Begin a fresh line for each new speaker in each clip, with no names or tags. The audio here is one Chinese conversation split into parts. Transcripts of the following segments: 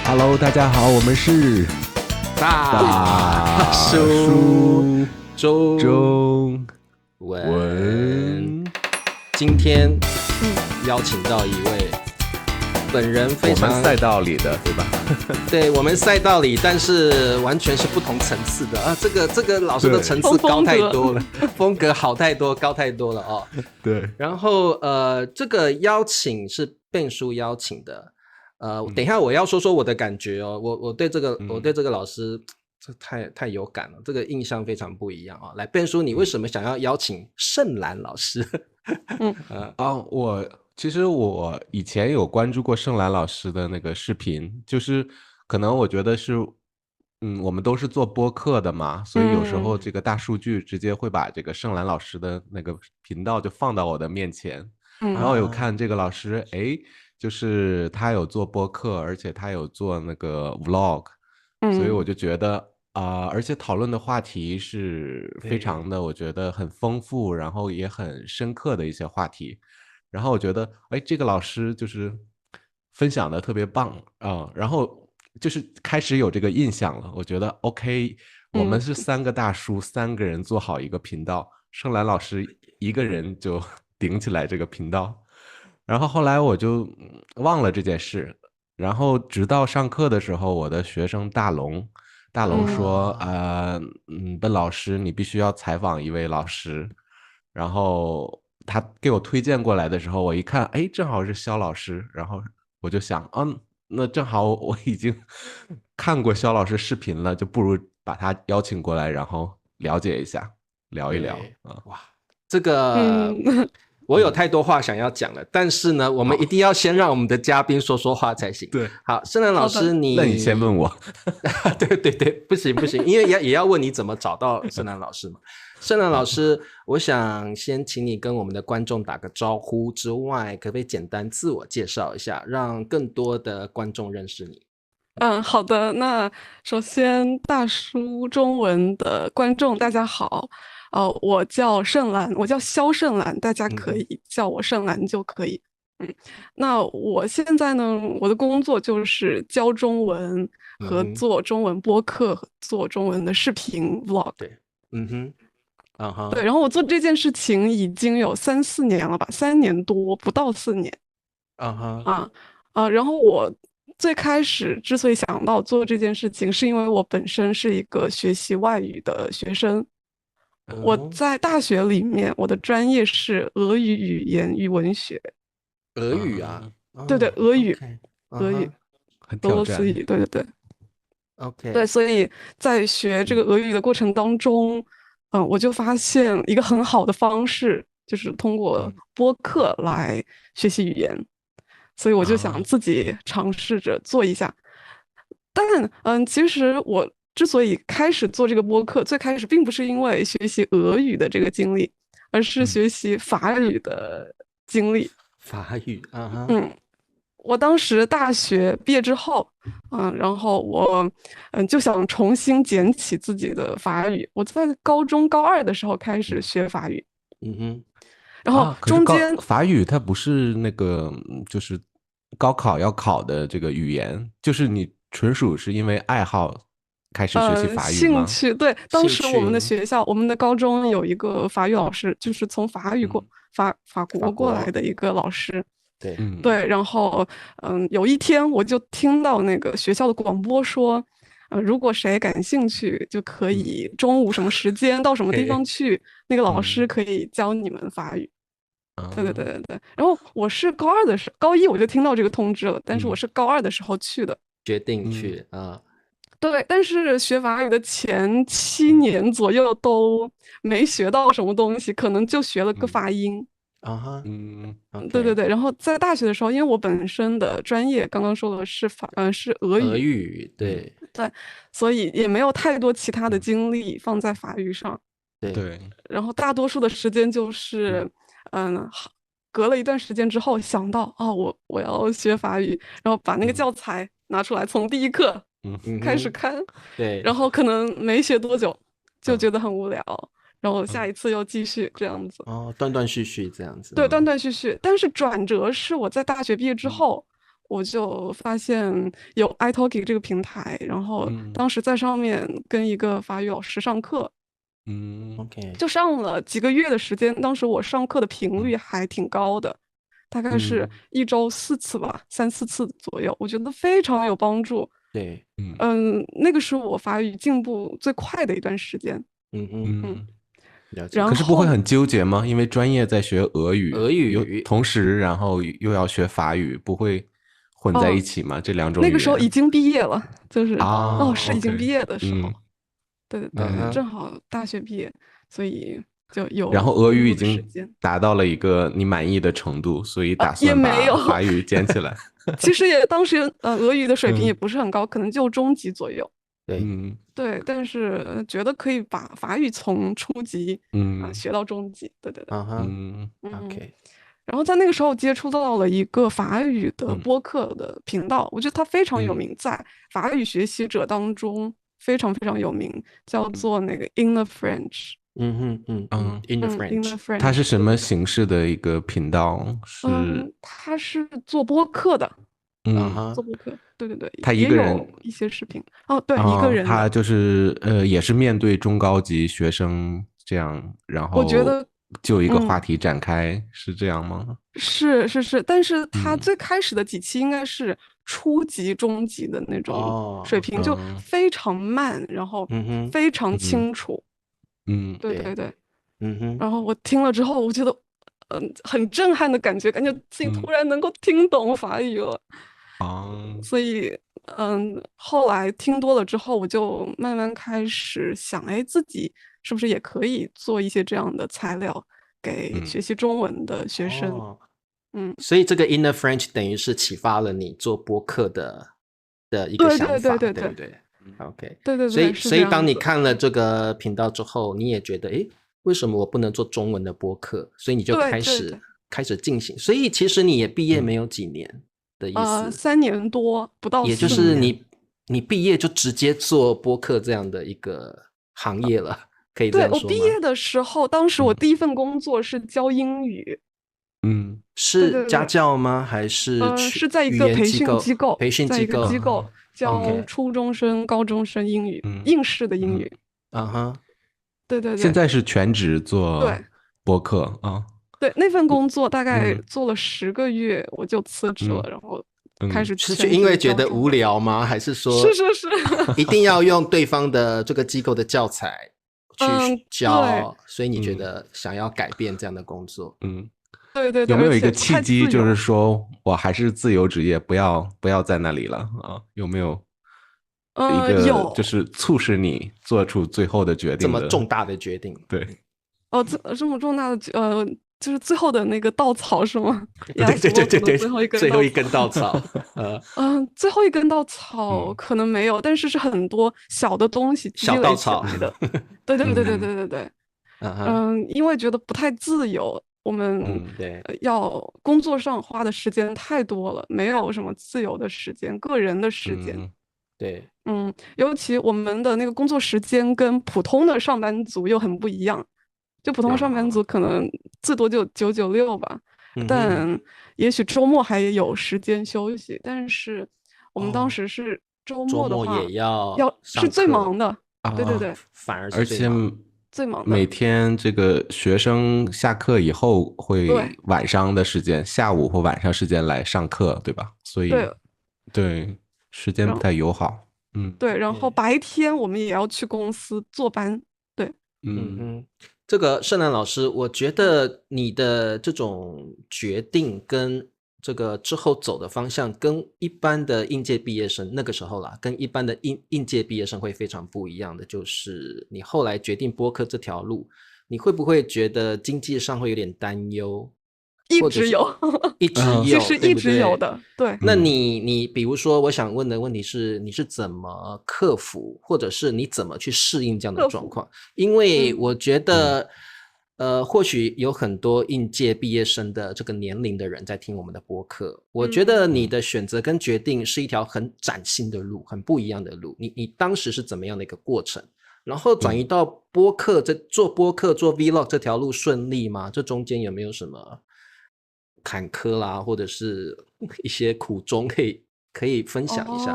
Hello，大家好，我们是
大
叔
中
中
文。
文。
今天邀请到一位本人非常
我们赛道里的，对吧？
对我们赛道里，但是完全是不同层次的啊！这个老师的层次高太多了，风格好太多，高太多了哦。
对。
然后这个邀请是Ben叔邀请的。等一下我要说说我的感觉哦。我对这个老师这太有感了，这个印象非常不一样啊。来Ben叔，你为什么想要邀请盛兰老师？
其实我以前有关注过盛兰老师的那个视频，就是可能我觉得是，我们都是做播客的嘛，所以有时候这个大数据直接会把这个盛兰老师的那个频道就放到我的面前，然后有看这个老师，就是他有做播客，而且他有做那个 vlog，所以我就觉得而且讨论的话题是非常的，我觉得很丰富，然后也很深刻的一些话题。然后我觉得，这个老师就是分享的特别棒啊，然后就是开始有这个印象了。我觉得 OK，我们是3个大叔，3个人做好一个频道，盛兰老师一个人就顶起来这个频道。然后后来我就忘了这件事，然后直到上课的时候，我的学生大龙说，笨老师，你必须要采访一位老师。然后他给我推荐过来的时候，我一看，正好是肖老师，然后我就想，那正好我已经看过肖老师视频了，就不如把他邀请过来，然后了解一下，聊一聊啊。
哇，这个我有太多话想要讲了，但是呢，我们一定要先让我们的嘉宾说说话才行。
对，
好，盛兰老师，
那你先问我。
对，不行，因为也要问你怎么找到盛兰老师嘛。盛兰老师，我想先请你跟我们的观众打个招呼之外，可不可以简单自我介绍一下，让更多的观众认识你？
好的。那首先，大叔中文的观众大家好，我叫盛兰，我叫肖盛兰，大家可以叫我盛兰就可以。那我现在呢，我的工作就是教中文和做中文播客，做中文的视频 vlog。
对，
对，然后我做这件事情已经有3-4年了吧，3年多，不到4年。然后我最开始之所以想到做这件事情，是因为我本身是一个学习外语的学生。我在大学里面，我的专业是俄语语言与文学。
俄语啊？
对，俄语，俄语，俄
很挑战。
罗斯语，对。
OK，
对，所以在学这个俄语的过程当中，我就发现一个很好的方式，就是通过播客来学习语言。所以我就想自己尝试着做一下。但其实我之所以开始做这个播客，最开始并不是因为学习俄语的这个经历，而是学习法语的经历。
法语，
我当时大学毕业之后，然后我就想重新捡起自己的法语。我在高中高2的时候开始学法语。然后中间
法语它不是那个就是高考要考的这个语言，就是你纯属是因为爱好开始学习法语吗？
兴趣。对，当时我们的学校，我们的高中有一个法语老师，就是从法国过来的一个老师。对，然后有一天我就听到那个学校的广播说，如果谁感兴趣，就可以中午什么时间到什么地方去，那个老师可以教你们法语。对。然后我是高一我就听到这个通知了，但是我是高2的时候去的，
决定去
对，但是学法语的前7年左右都没学到什么东西，可能就学了个发音。对。然后在大学的时候，因为我本身的专业刚刚说的是是俄语，
对，
所以也没有太多其他的精力放在法语上。
对。
然后大多数的时间就是，隔了一段时间之后想到我要学法语，然后把那个教材拿出来，从第一课开始看。
对，
然后可能没学多久就觉得很无聊，然后下一次又继续这样子。
断断续续这样子。
对，断断续续。但是转折是我在大学毕业之后，我就发现有 iTalki 这个平台，然后当时在上面跟一个法语老师上课，OK，就上了几个月的时间。当时我上课的频率还挺高的，大概是1周4次吧，3、4次左右，我觉得非常有帮助。
对，
那个是我法语进步最快的一段时间。
可是不会很纠结吗？因为专业在学俄语，同时然后又要学法语，不会混在一起吗？这2种语言。
那个时候已经毕业了，就是老师已经
OK，
毕业的时候，对，正好大学毕业，所以就有。
然后俄语已经达到了一个你满意的程度，所以打算把法语捡起来。
其实当时俄语的水平也不是很高，可能就中级左右。对，但是觉得可以把法语从初级学到中级。对。
OK。
然后在那个时候接触到了一个法语的播客的频道，我觉得它非常有名，在法语学习者当中非常非常有名，叫做那个 In the French。In
the French。
它是什么形式的一个频道？
它是做播客的。做播客，对，
他一个人
也有一些视频。对，一个人的。
他就是也是面对中高级学生这样，然后
我觉得
就一个话题展开，是这样吗？
是，但是他最开始的几期应该是初级、中级的那种水平，就非常慢，然后非常清楚。对。然后我听了之后，我觉得很震撼的感觉自己突然能够听懂法语了。所以后来听多了之后，我就慢慢开始想，自己是不是也可以做一些这样的材料给学习中文的学生。
所以这个 In the French 等于是启发了你做播客的一个想法，对不对 ？OK，
对，
所以当你看了这个频道之后，你也觉得，为什么我不能做中文的播客？所以你就开始进行。所以其实你也毕业没有几年的意思
，3年多，不到4年。
也就是你毕业就直接做播客这样的一个行业了，可以这样说吗？
对，我毕业的时候，当时我第一份工作是教英语。
是家教吗？还是
是在一个培训机构，在一个机构教初中生、高中生英语，应试的英语。对。
现在是全职做播客啊。
对，那份工作大概做了10个月，我就辞职了，然后开始
是因为觉得无聊吗？还是说
是
一定要用对方的这个机构的教材去教，所以你觉得想要改变这样的工作？
对。
有没有一个契机，就是说我还是自由职业，不要在那里了啊？有没有一个就是促使你做出最后的决定？
这么重大的决定？
对。
这么重大的就是最后的那个稻草是吗？
对，
最
后一根稻草。
最后一根稻草可能没有，但是是很多小的东西积累起来的。对。因为觉得不太自由，我们要工作上花的时间太多了，没有什么自由的时间、个人的时间。
对。
尤其我们的那个工作时间跟普通的上班族又很不一样。就普通上班族可能最多就996吧，但也许周末还有时间休息。但是我们当时是周末的话，
也要
是最忙的。对，
反而是
最忙的。每天这个学生下课以后会晚上的时间，下午或晚上时间来上课，对吧？所以对时间不太友好。
对，然后白天我们也要去公司坐班。对。
这个盛楠老师，我觉得你的这种决定跟这个之后走的方向，跟一般的应届毕业生那个时候啦，跟一般的应届毕业生会非常不一样的，就是你后来决定播客这条路，你会不会觉得经济上会有点担忧？
一直有，其实一直有的。对。
那你比如说，我想问的问题是，你是怎么克服，或者是你怎么去适应这样的状况？因为我觉得，或许有很多应届毕业生的这个年龄的人在听我们的播客。我觉得你的选择跟决定是一条很崭新的路，很不一样的路。你当时是怎么样的一个过程？然后转移到播客，做播客做 Vlog 这条路顺利吗？这中间有没有什么坎坷啦，或者是一些苦衷可以分享一下。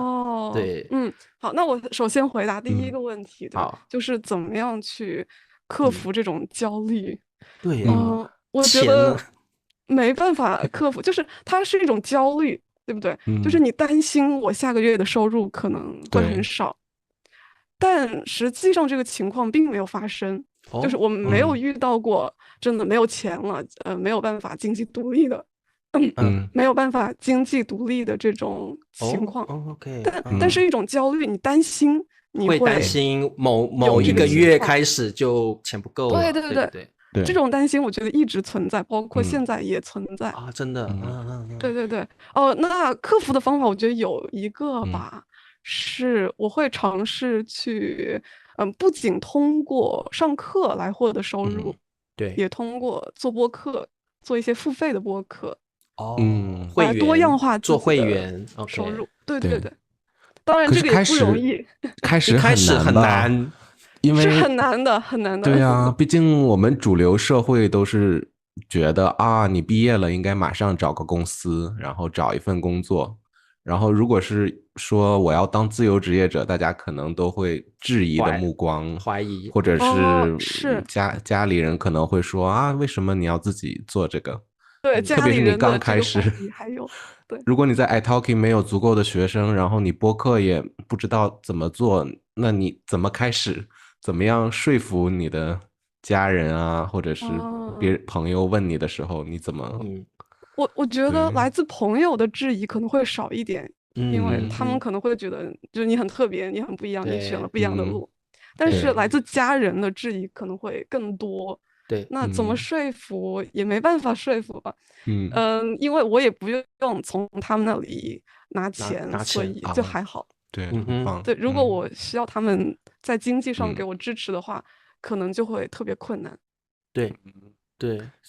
对，
好，那我首先回答第一个问题，对，就是怎么样去克服这种焦虑。
对呀，
我觉得没办法克服，就是它是一种焦虑，对不对？就是你担心我下个月的收入可能会很少，但实际上这个情况并没有发生，就是我们没有遇到过真的没有钱了，没有办法经济独立的，没有办法经济独立的这种情况。但是一种焦虑，你担心你
会担心某一个月开始就钱不够了。
对，这种担心我觉得一直存在，包括现在也存在
啊，真的。
对。那克服的方法我觉得有一个吧，是我会尝试去不仅通过上课来获得收入，
对，
也通过做播客，做一些付费的播客，
会员
多样化
做会员
收入。对，当然这个也不容易，
开始
很难，
因为
是很难的。
对啊，毕竟我们主流社会都是觉得啊，你毕业了应该马上找个公司，然后找一份工作。然后如果是说我要当自由职业者，大家可能都会质疑的目光，
怀疑，
或者是家里人可能会说啊，为什么你要自己做这个？
对，
特别是你刚开始，
还有对，
如果你在 iTalki 没有足够的学生，然后你播客也不知道怎么做，那你怎么开始？怎么样说服你的家人啊，或者是朋友问你的时候，你怎么？
我觉得来自朋友的质疑可能会少一点，因为他们可能会觉得就是你很特别，你很不一样，你选了不一样的路。但是来自家人的质疑可能会更多。
对，
那怎么说服也没办法说服吧。因为我也不用从他们那里拿钱，所以就还好。
对，
如果我需要他们在经济上给我支持的话，可能就会特别困难。
对，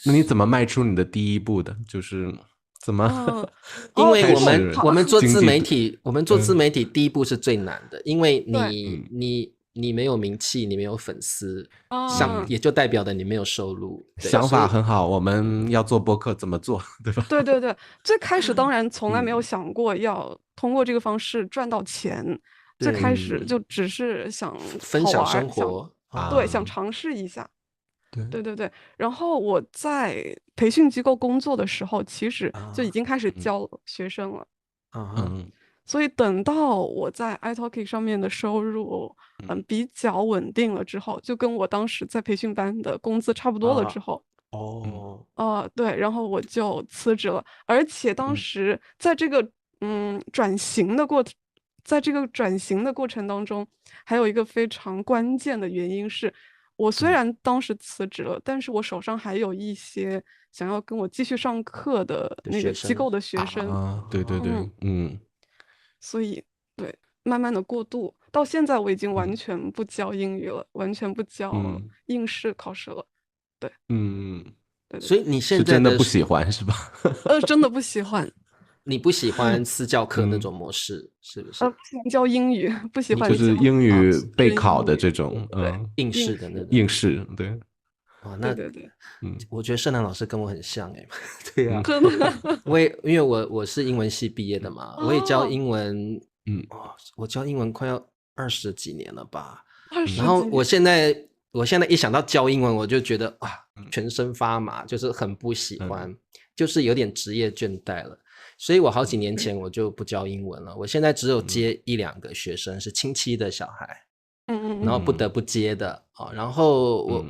那你怎么迈出你的第一步的？就是怎么？
因为我们做自媒体，第一步是最难的，因为你没有名气，你没有粉丝，也就代表的你没有收入。
想法很好，我们要做播客怎么做，对吧？
对，最开始当然从来没有想过要通过这个方式赚到钱，最开始就只是想
分享生活，
对，想尝试一下。对。然后我在培训机构工作的时候，其实就已经开始教学生了。所以等到我在 iTalki 上面的收入比较稳定了之后，就跟我当时在培训班的工资差不多了之后，对，然后我就辞职了。而且当时在这个转型的过程当中，还有一个非常关键的原因是，我虽然当时辞职了，但是我手上还有一些想要跟我继续上课的那个机构的学生。
对，
所以对，慢慢的过渡到现在，我已经完全不教英语了，完全不教应试考试了。对，对。
所以你现在
真的不喜欢是吧？
真的不喜欢。
你不喜欢私教课那种模式，是不是？
不喜欢教英语，不喜欢
就是英语备考的这种，
应试的那种。
应试，对。
那
对，
我觉得盛南老师跟我很像对啊，
真的。
因为我是英文系毕业的嘛，我也教英文，我教英文快要20几年了吧。然后我现在一想到教英文，我就觉得全身发麻，就是很不喜欢，就是有点职业倦怠了。所以我好几年前我就不教英文了，我现在只有接1-2个学生是亲戚的小孩，然后不得不接的。然后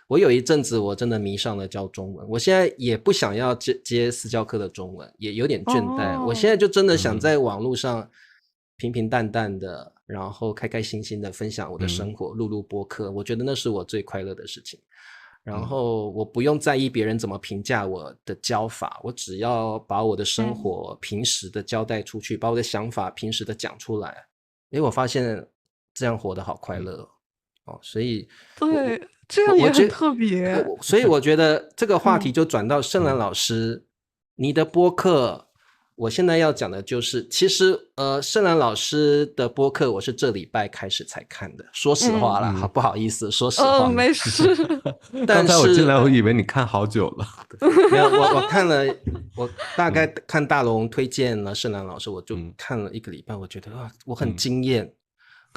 我有一阵子我真的迷上了教中文，我现在也不想要接私教课的中文，也有点倦怠。我现在就真的想在网络上平平淡淡的，然后开开心心的分享我的生活，录播客，我觉得那是我最快乐的事情。然后我不用在意别人怎么评价我的教法，我只要把我的生活平时的交代出去，把我的想法平时的讲出来。我发现这样活得好快乐所以
对，这样也很特别。
所以我觉得这个话题就转到盛兰老师，你的播客我现在要讲的就是，其实盛兰老师的播客我是这礼拜开始才看的，说实话啦，好不好意思，说实话。
没事。
刚才我进来，我以为你看好久了。
没有，我看了，我大概看大龙推荐了盛兰老师，我就看了1个礼拜，我觉得我很惊艳。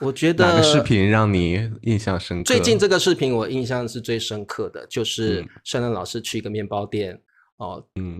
我觉得
哪个视频让你印象深刻？
最近这个视频我印象是最深刻的，就是盛兰老师去一个面包店。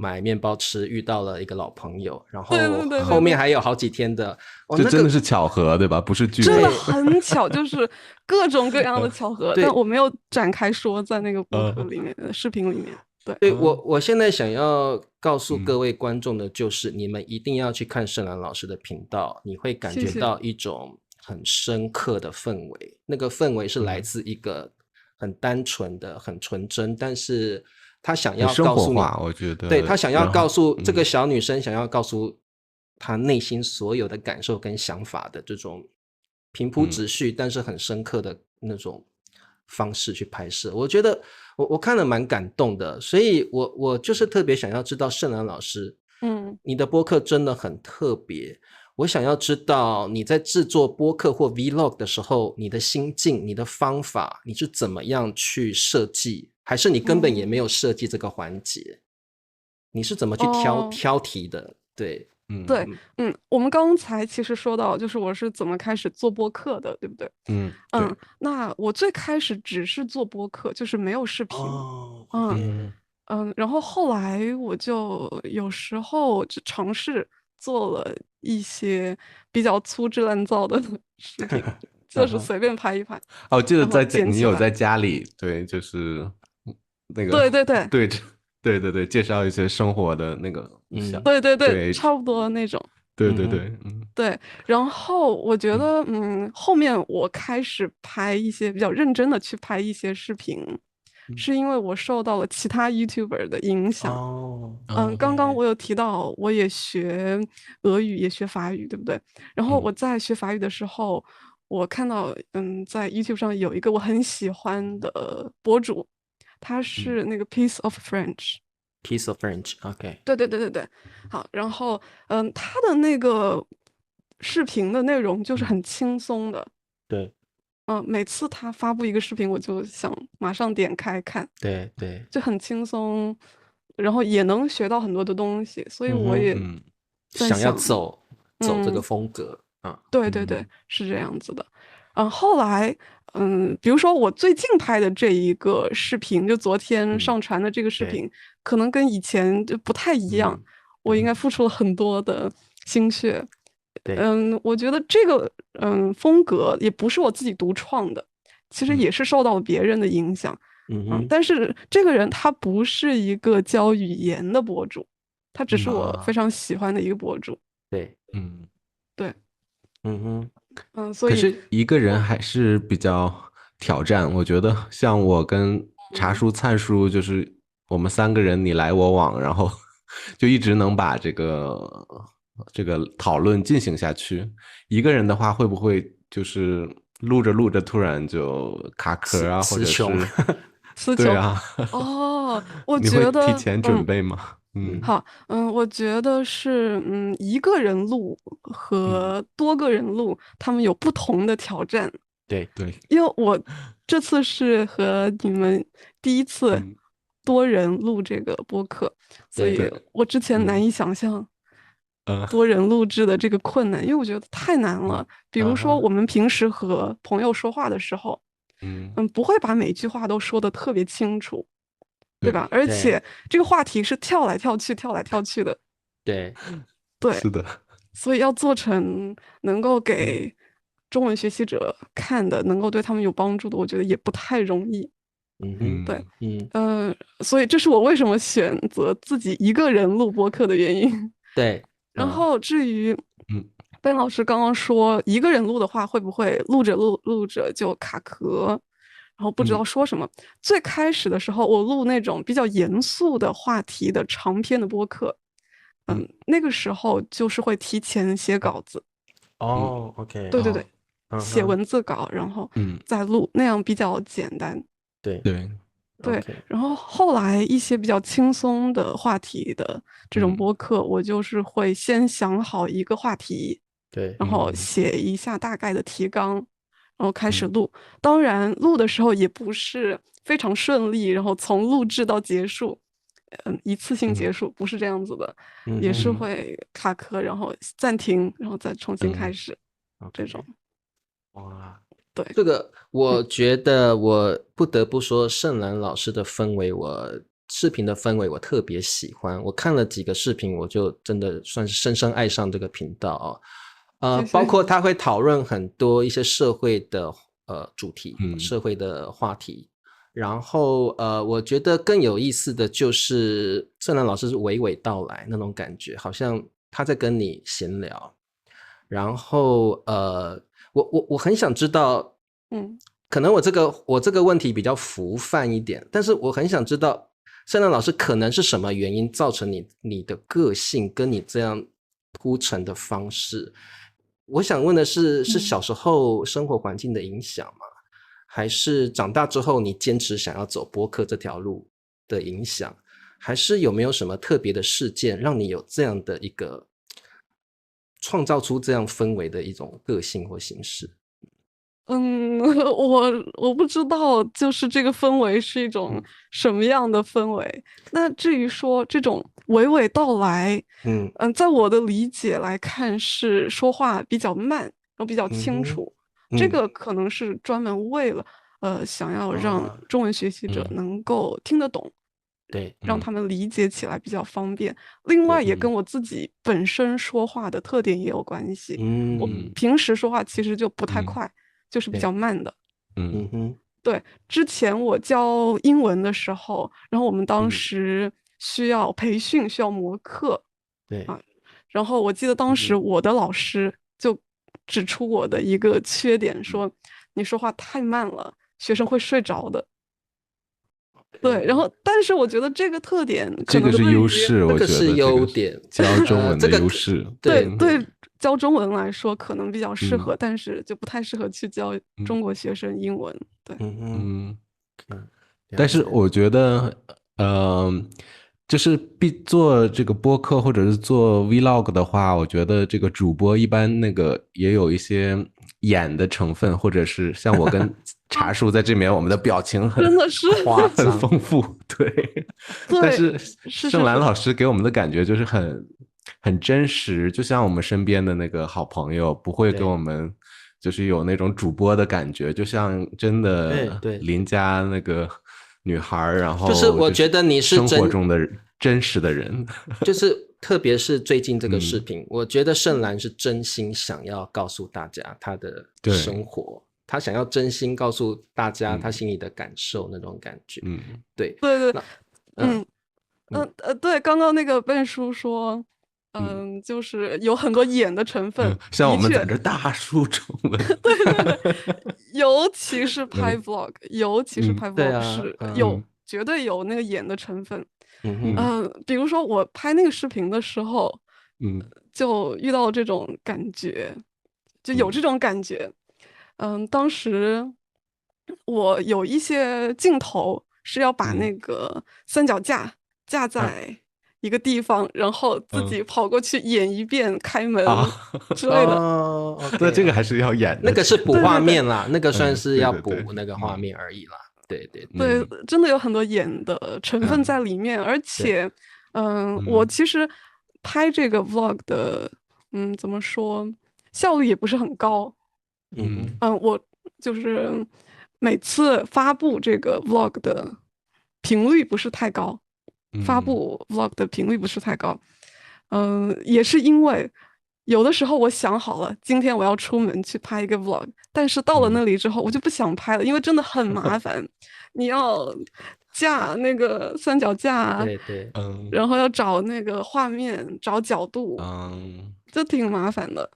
买面包吃，遇到了一个老朋友，然后后面还有好几天的，
这真的是巧合对吧？不是剧本，
真的很巧，就是各种各样的巧合，但我没有展开说在那个播客里面、视频里面。
对，我现在想要告诉各位观众的就是，你们一定要去看盛兰老师的频道，你会感觉到一种很深刻的氛围，那个氛围是来自一个很单纯的、很纯真，但是他想要告诉你，
我觉得
对，他想要告诉这个小女生，想要告诉她内心所有的感受跟想法的这种平铺直叙，但是很深刻的那种方式去拍摄，我觉得我看了蛮感动的，所以我就是特别想要知道盛兰老师，你的播客真的很特别，我想要知道你在制作播客或 Vlog 的时候，你的心境、你的方法，你是怎么样去设计？还是你根本也没有设计这个环节，你是怎么去挑题的？对，
我们刚才其实说到，就是我是怎么开始做播客的，对不对？那我最开始只是做播客，就是没有视频。然后后来我就有时候就尝试做了一些比较粗制滥造的视频，就是随便拍一拍。
我记得你有在家里，对，就是那个对，介绍一些生活的那个
对，差不多那种。对，然后我觉得后面我开始拍一些比较认真的去拍一些视频，是因为我受到了其他 YouTuber 的影响。刚刚我有提到我也学俄语也学法语，对不对？然后我在学法语的时候，我看到在 YouTube 上有一个我很喜欢的博主，他是那个 Piece of French。Piece
of French，OK。
对，好，然后他的那个视频的内容就是很轻松的。
对。
每次他发布一个视频，我就想马上点开看。
对，
就很轻松，然后也能学到很多的东西，所以我也
想要走这个风格。
对，是这样子的。后来比如说我最近拍的这一个视频，就昨天上传的这个视频，可能跟以前就不太一样，我应该付出了很多的心血。我觉得这个风格也不是我自己独创的，其实也是受到了别人的影响。但是这个人他不是一个教语言的博主，他只是我非常喜欢的一个博主。
对，
对，
所以可是一个人还是比较挑战，我觉得像我跟茶叔、灿叔，就是我们3个人你来我往，然后就一直能把这个讨论进行下去。一个人的话，会不会就是录着突然就卡壳啊，或者是对啊？
我觉得
你会提前准备吗？
好，我觉得是，一个人录和多个人录，他们有不同的挑战。
对，
因为我这次是和你们第一次多人录这个播客，所以我之前难以想象多人录制的这个困难，因为我觉得太难了。比如说，我们平时和朋友说话的时候，不会把每句话都说得特别清楚。对吧？而且这个话题是跳来跳去的。
对，
是的。
所以要做成能够给中文学习者看的，能够对他们有帮助的，我觉得也不太容易。对，所以这是我为什么选择自己一个人录播客的原因。
对。
然后至于Ben老师刚刚说一个人录的话，会不会录着就卡壳？然后不知道说什么。最开始的时候，我录那种比较严肃的话题的长篇的播客，那个时候就是会提前写稿子。
OK。
对，写文字稿，然后再录，那样比较简单。
对，
对，然后后来一些比较轻松的话题的这种播客，我就是会先想好一个话题，
对，
然后写一下大概的提纲，然后开始录。当然，录的时候也不是非常顺利，然后从录制到结束，一次性结束，不是这样子的，也是会卡壳，然后暂停，然后再重新开始，这种。
哇。
对，
这个我觉得我不得不说，盛兰老师的氛围，视频的氛围我特别喜欢。我看了几个视频，我就真的算是深深爱上这个频道啊。包括他会讨论很多一些社会的主题，社会的话题。然后我觉得更有意思的就是盛兰老师是娓娓道来那种感觉，好像他在跟你闲聊。然后我很想知道，可能我这个问题比较浮泛一点，但是我很想知道，盛兰老师可能是什么原因造成你的个性跟你这样铺陈的方式？我想问的是小时候生活环境的影响吗？还是长大之后你坚持想要走播客这条路的影响？还是有没有什么特别的事件让你有这样的一个创造出这样氛围的一种个性或形式？
我不知道，就是这个氛围是一种什么样的氛围。那至于说这种娓娓道来，在我的理解来看，是说话比较慢，然后比较清楚。这个可能是专门为了想要让中文学习者能够听得懂，
对，
让他们理解起来比较方便。另外，也跟我自己本身说话的特点也有关系。我平时说话其实就不太快。就是比较慢的，对。之前我教英文的时候，然后我们当时需要培训，需要磨课，
对
啊，然后我记得当时我的老师就指出我的一个缺点，说你说话太慢了，学生会睡着的。对，然后但是我觉得这个特点可能
这个是优势，我觉得
这个是优点，
教中文的优势。
对，教中文来说可能比较适合，但是就不太适合去教中国学生英文。对，
但是我觉得，就是做这个播客或者是做 vlog 的话，我觉得这个主播一般那个也有一些演的成分，或者是像我跟茶树在这边，我们的表情
真的是
很丰富，对。但是盛兰老师给我们的感觉就是很真实，就像我们身边的那个好朋友，不会跟我们就是有那种主播的感觉，就像真的邻家那个女孩，然后
就是我觉得你是
生活中的真实的人，
就是特别是最近这个视频，我觉得盛兰是真心想要告诉大家他的生活，他想要真心告诉大家他心里的感受那种感觉，对，
对，刚刚那个笨叔说。就是有很多演的成分，
像我们在这大说中文，
对，尤其是拍 vlog，是绝对有那个演的成分。比如说我拍那个视频的时候，就遇到这种感觉，就有这种感觉。当时我有一些镜头是要把那个三脚架架在一个地方，然后自己跑过去演一遍开门之类的。
那这个还是要演的，
那个是补画面啦，那个算是要补那个画面而已啦。对，
真的有很多演的成分在里面，而且，我其实拍这个 vlog 的，怎么说，效率也不是很高。我就是每次发布这个 vlog 的频率不是太高。发布 vlog 的频率不是太高，也是因为有的时候我想好了，今天我要出门去拍一个 vlog， 但是到了那里之后，我就不想拍了，因为真的很麻烦，你要架那个三脚架，
对，
然后要找那个画面，找角度，就挺麻烦的。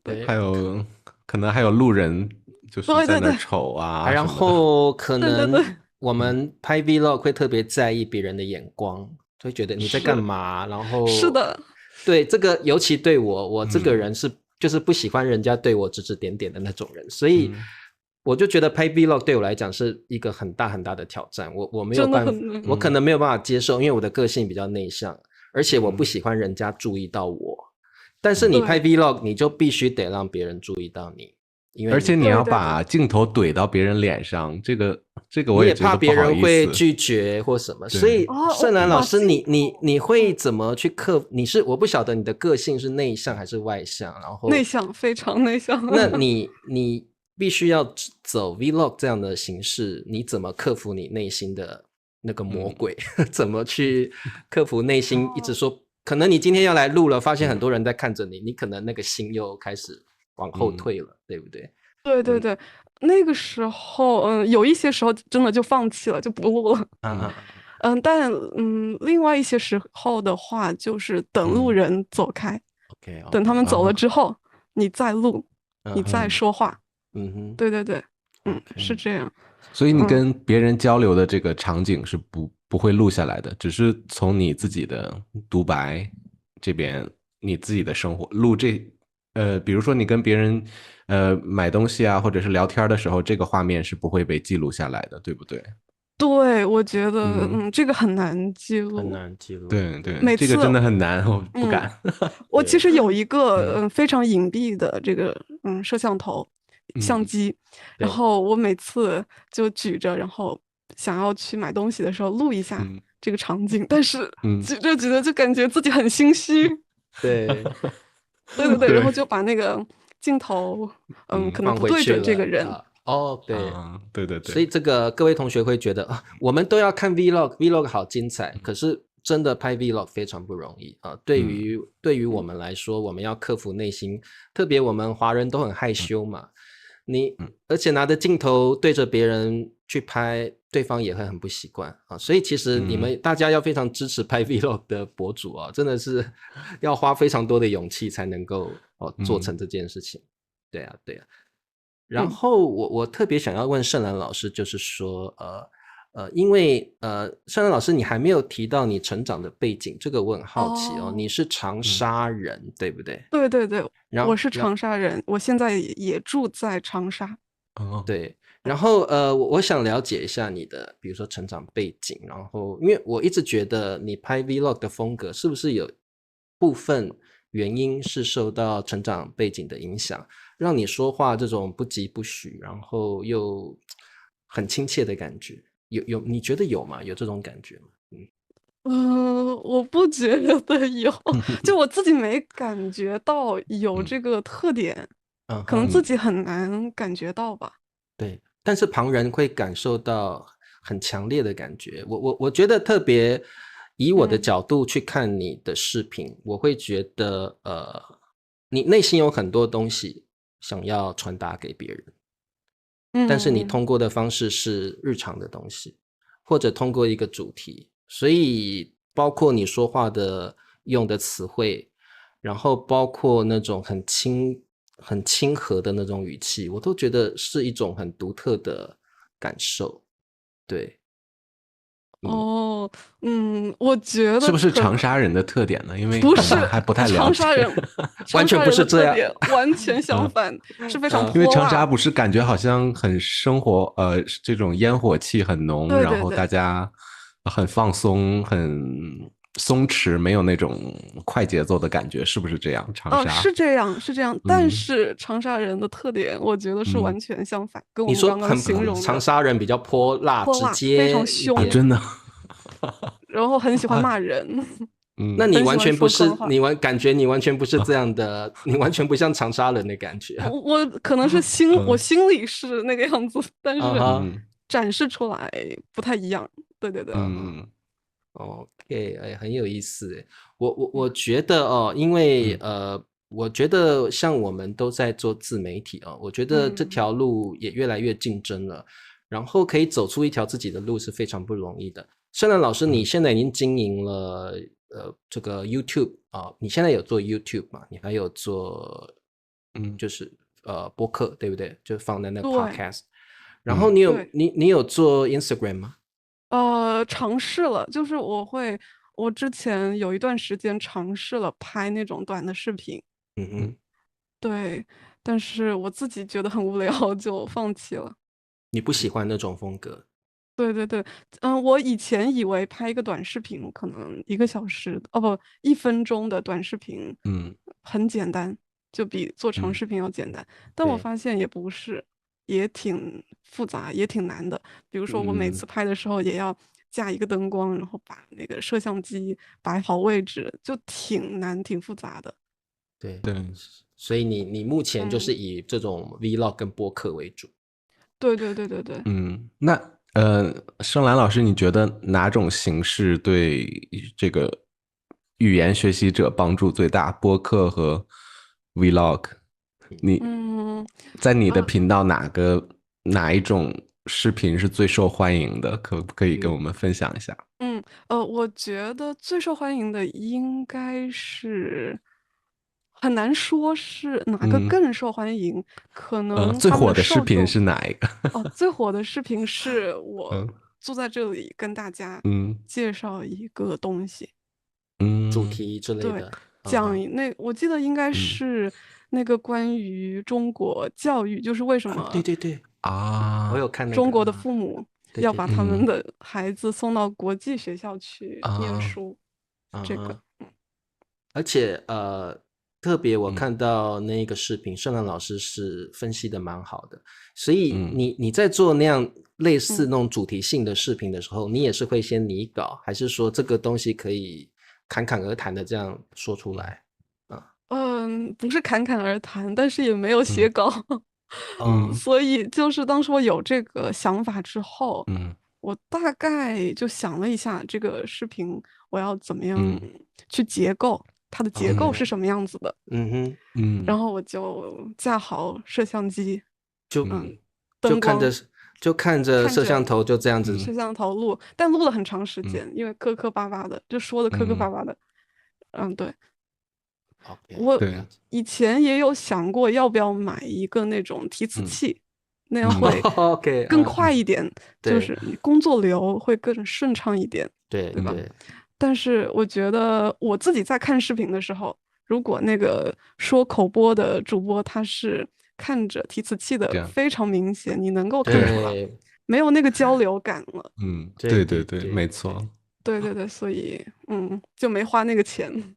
对，
还有可能还有路人就是在那瞅啊，
然后可能我们拍 vlog 会特别在意别人的眼光，会觉得你在干嘛，然后
是的，
对这个尤其对我这个人就是不喜欢人家对我指指点点的那种人，所以我就觉得拍 Vlog 对我来讲是一个很大很大的挑战，我没有办法，我可能没有办法接受，因为我的个性比较内向，而且我不喜欢人家注意到我。但是你拍 Vlog， 你就必须得让别人注意到你，因为
而且你要把镜头怼到别人脸上，这个我也觉得不好意思，
你也怕别人会拒绝或什么。所以盛兰老师，你会怎么去克服？我不晓得你的个性是内向还是外向，然后
内向，非常内向。
那你必须要走 Vlog 这样的形式，你怎么克服你内心的那个魔鬼？怎么去克服内心一直说，可能你今天要来录了，发现很多人在看着你，你可能那个心又开始往后退了，对不对？
对对对，那个时候，有一些时候真的就放弃了，就不录了。但另外一些时候的话，就是等路人走开，等他们走了之后，你再录，你再说话。对对对，是这样。
所以你跟别人交流的这个场景是不会录下来的，只是从你自己的独白这边，你自己的生活录比如说你跟别人买东西啊，或者是聊天的时候，这个画面是不会被记录下来的，对不对？
对，我觉得这个很难记录，
很难记录。
对对，
每次
这个真的很难，我不敢。
我其实有一个非常隐蔽的这个摄像头相机，然后我每次就举着，然后想要去买东西的时候录一下这个场景，但是举着举着就感觉自己很心虚。
对
对对对，然后就把那个镜头可能不对准这个人。
对
对，
所以这个各位同学会觉得我们都要看 Vlog 好精彩，可是真的拍 Vlog 非常不容易啊。对于我们来说，我们要克服内心，特别我们华人都很害羞嘛，而且拿着镜头对着别人去拍，对方也会很不习惯啊。所以其实你们大家要非常支持拍 Vlog 的博主啊，真的是要花非常多的勇气才能够做成这件事情。对啊。然后我特别想要问盛兰老师，就是说因为盛兰老师你还没有提到你成长的背景，这个我很好奇你是长沙人，对不对？
对对对，我是长沙人，我现在也住在长沙。
对，然后我想了解一下你的比如说成长背景，然后因为我一直觉得你拍 Vlog 的风格是不是有部分原因是受到成长背景的影响，让你说话这种不疾不徐，然后又很亲切的感觉，你觉得有吗？有这种感觉吗？
我不觉得有，就我自己没感觉到有这个特点，可能自己很难感觉到吧。
对，但是旁人会感受到很强烈的感觉。我觉得特别以我的角度去看你的视频，我会觉得你内心有很多东西想要传达给别人，但是你通过的方式是日常的东西，或者通过一个主题，所以包括你说话的用的词汇，然后包括那种很亲和的那种语气，我都觉得是一种很独特的感受。对。
我觉得
是不是长沙人的特点呢？因为
不是
还不太了解。
长沙人
完全不是这样，
完全相反，是非常泼辣。
因为长沙不是感觉好像很生活，这种烟火气很浓，
对对对，
然后大家很放松，很松弛，没有那种快节奏的感觉，是不是这样？长沙
是这样，但是长沙人的特点，我觉得是完全相反，跟我们刚刚形容的。
长沙人比较泼辣、直接，
非常凶，
真的。
然后很喜欢骂人。
那你完全不是，感觉你完全不是这样的，你完全不像长沙人的感觉。
我可能是我心里是那个样子，但是展示出来不太一样。对对对。
OK， 很有意思。我觉得因为我觉得像我们都在做自媒体我觉得这条路也越来越竞争了，然后可以走出一条自己的路是非常不容易的。盛兰老师，你现在已经经营了这个 YouTube 你现在有做 YouTube 嘛？你还有做就是播客，对不对？就放在那个 Podcast。然后你有做 Instagram 吗？
尝试了，就是我之前有一段时间尝试了拍那种短的视频。对，但是我自己觉得很无聊，就放弃了。
你不喜欢那种风格？
对对对，我以前以为拍一个短视频，可能1个小时，哦不，1分钟的短视频，很简单，就比做长视频要简单。但我发现也不是，也挺复杂，也挺难的。比如说我每次拍的时候，也要架一个灯光，然后把那个摄像机摆好位置，就挺难、挺复杂的。
对，所以你目前就是以这种 vlog 跟播客为主。
对对对对对。
那盛兰老师，你觉得哪种形式对这个语言学习者帮助最大？播客和 vlog？你在你的频道哪一种视频是最受欢迎的？可不可以跟我们分享一下？
我觉得最受欢迎的应该是很难说是哪个更受欢迎，可能
最
他们的
火的视频
受众
是哪一个？
最火的视频是我坐在这里跟大家介绍一个东西，
主题之类
对，
的，
讲我记得应该是那个关于中国教育，就是为什么
对对对啊，我有看那个
中国的父母要把他们的孩子送到国际学校去念书，这个，
而且特别我看到那个视频，盛兰老师是分析的蛮好的，所以你在做那样类似那种主题性的视频的时候，你也是会先拟稿，还是说这个东西可以侃侃而谈的这样说出来？
不是侃侃而谈，但是也没有写稿，所以就是当时我有这个想法之后，我大概就想了一下这个视频我要怎么样去结构，它的结构是什么样子的，然后我就架好摄像机，灯光
就看着摄像头就这样子，
摄像头录，但录了很长时间，因为磕磕巴巴的，就说的磕磕巴巴的，对。我以前也有想过要不要买一个那种提词器，那样会更快一点，就是你工作流会更顺畅一点，对吧？但是我觉得我自己在看视频的时候，如果那个说口播的主播他是看着提词器的，非常明显，你能够看出来，没有那个交流感了。
对对对，没错。
对对对，所以就没花那个钱。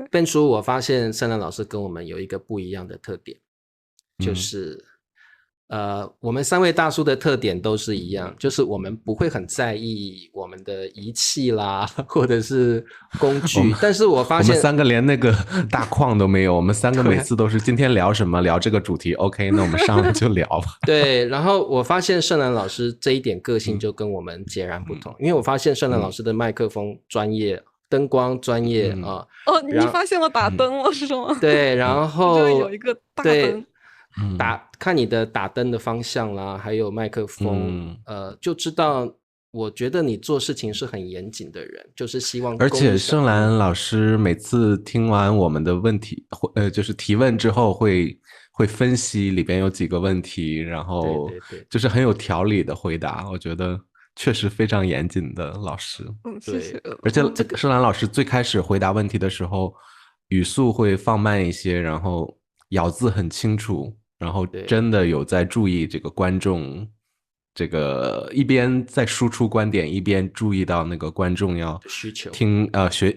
笨叔，我发现盛兰老师跟我们有一个不一样的特点，就是我们3位大叔的特点都是一样，就是我们不会很在意我们的仪器啦，或者是工具。但是我发现
我们3个连那个大框都没有，我们3个每次都是今天聊什么，聊这个主题 ，OK， 那我们上来就聊吧。
对，然后我发现盛兰老师这一点个性就跟我们截然不同，因为我发现盛兰老师的麦克风专业。灯光专业啊！
你发现我打灯了是吗？
对，然后
这里有一个大灯，
看你的打灯的方向啦，还有麦克风，就知道，我觉得你做事情是很严谨的人，就是希望。
而且盛兰老师每次听完我们的问题，就是提问之后会分析里边有几个问题，然后就是很有条理的回答，我觉得。确实非常严谨的老师，
谢谢。
而且盛兰老师最开始回答问题的时候，语速会放慢一些，然后咬字很清楚，然后真的有在注意这个观众，这个一边在输出观点，一边注意到那个观众要听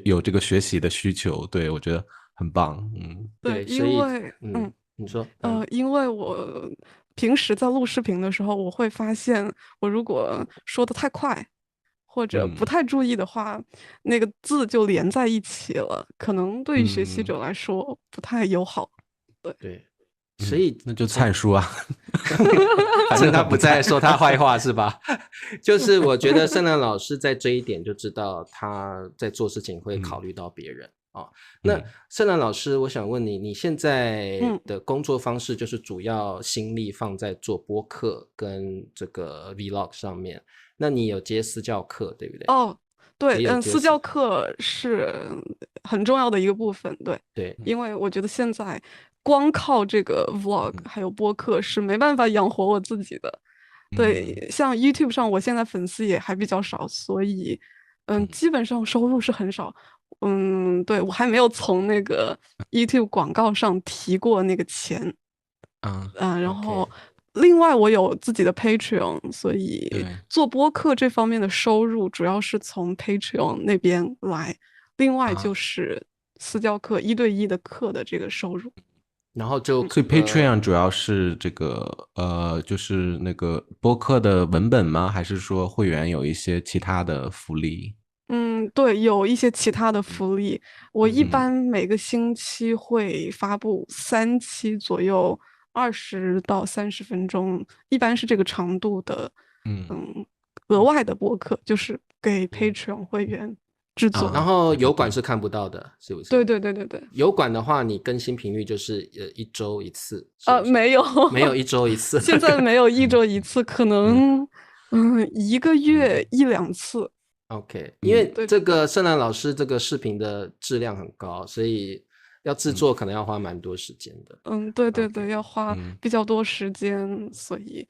有这个学习的需求，对我觉得很棒，
对，因为
你说，
因为我平时在录视频的时候，我会发现，我如果说的太快，或者不太注意的话，那个字就连在一起了，可能对于学习者来说不太友好。
对，所以
那就灿叔啊，
反正他不在说他坏话是吧？就是我觉得盛兰老师在这一点就知道他在做事情会考虑到别人。那盛兰老师，我想问你，你现在的工作方式就是主要心力放在做播客跟这个 vlog 上面，那你有接私教课对不对？
对，私教课是很重要的一个部分，
对，
因为我觉得现在光靠这个 vlog 还有播客是没办法养活我自己的，对，像 YouTube 上我现在粉丝也还比较少，所以基本上收入是很少。对，我还没有从那个 YouTube 广告上提过那个钱。然后另外我有自己的 Patreon，所以做播客这方面的收入主要是从 Patreon 那边来，另外就是私教课1对1的课的这个收入。
然后就
所以 Patreon 主要是这个就是那个播客的文本吗？还是说会员有一些其他的福利？
对，有一些其他的福利。我一般每个星期会发布3期左右，20到30分钟，一般是这个长度的，额外的播客，就是给 Patreon 会员制作。
然后油管是看不到的，是不是？
对。
油管的话，你更新频率就是1周1次。
没有
1周1次。
现在没有1周1次，可能1个月1-2次。
OK， 因为这个盛兰老师这个视频的质量很高，所以要制作可能要花蛮多时间的。
对，要花比较多时间，所以